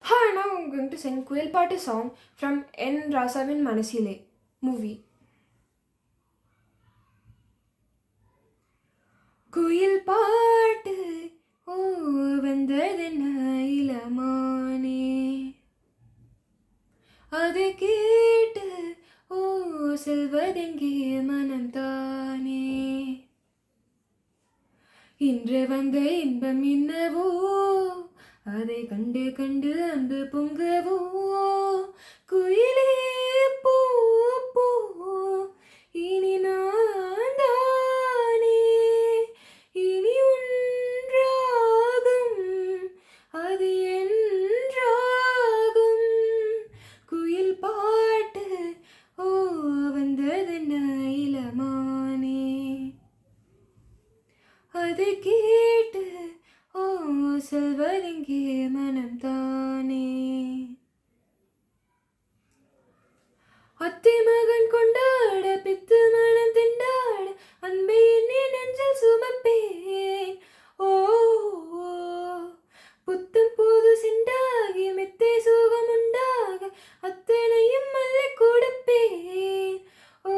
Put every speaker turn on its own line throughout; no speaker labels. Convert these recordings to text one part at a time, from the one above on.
Hi, now I'm going to sing Kuil Paatu song from N. Rasavin Manasile movie. குயில் பாட்டு ஓ வந்ததென்ன இளமானே, அது கேட்டு ஓ செல்வதெங்கே மனம் தானே, இன்று வந்த இன்பம் என்னவோ, அதை கண்டு கண்டு அன்பு பொங்கவோ, குயிலே போ போ இனி நான் தானே, இனி ஒன்றாகும் அது என்றாகும், குயில் பாட்டு ஓ வந்ததென்ன இளமானே, அதை கேட்டு ஓ செல்வதெங்கே மனம் தானே, அத்தை மகன் கொண்டாட பித்து மனம் திண்டாட அன்பை எண்ணி நெஞ்சில் சுமப்பேன், ஓ புத்தம் புது சிண்டாகி மெத்தை சுகம் உண்டாக அத்தனையும் மல்லை கொடுப்பேன், ஓ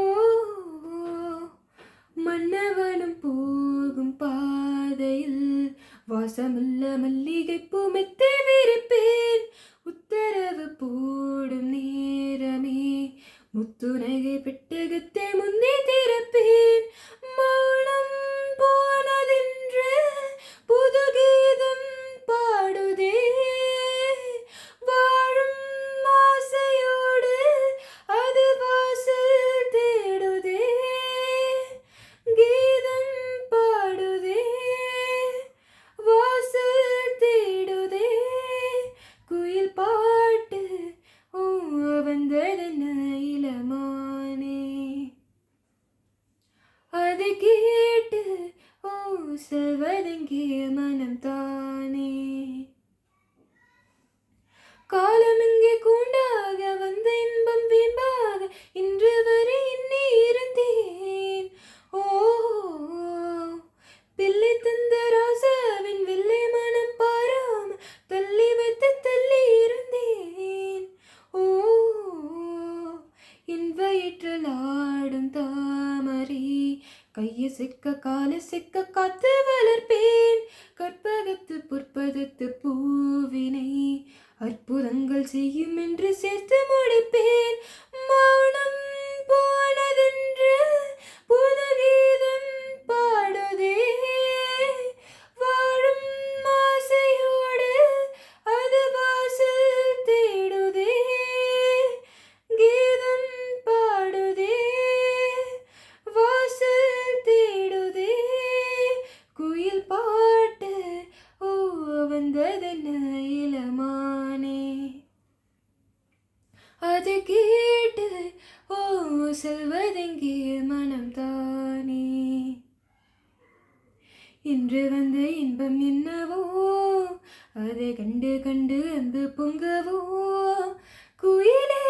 மன்னவனும் போகும் பாதையில் வாசமுள்ள மல்லிகைப்பூ மெத்தை விரிப்பேன், உத்தரவு போடும் நேரமே முத்துநகை பெட்டகத்தை முன்னே திறப்பேன், மௌனம் போனதென்று புது கீதம் பாடுதே, வாழும் ஆசையோடு அது வாசல் தேடுதே, கீதம் பாடுதே வாசல் தேடுதே, குயில் பாட்டு ஓ வந்ததென்ன இளமானே, அதை கேட்டு ஓ செல்வதெங்கே மனம் தானே, காலம் இங்கே கூண்டாக வந்த இன்பம் வீம்பாக இன்று வரை எண்ணி இருந்தேன், ஓ பிள்ளை தந்த ராசாவின் வெள்ளை மனம் பாராம தள்ளி வைத்து தள்ளி இருந்தேன், ஓ என் வயிற்றில் ஆடும் தாமரை கையை சிக்க காலை சிக்க காத்து வளர்ப்பேன், கற்பகத்து புற்பதத்து பூவினை அற்புதங்கள் செய்யும் என்று சேர்த்து முடிப்பேன், மௌனம் போனதென்று புது கீதம் பாடுதே, வாழும் ஆசையோடு அது வாசல் தேடுதே, கீதம் பாடுதே வாசல் தேடுதே, குயில் பாட்டு ஓ வந்ததென்ன இளமானே, அது கேட்டு ஓ செல்வதெங்கே மனம் தானே, இன்று வந்த இன்பம் என்னவோ, அதை கண்டு கண்டு அன்பு பொங்கவோ, குயிலே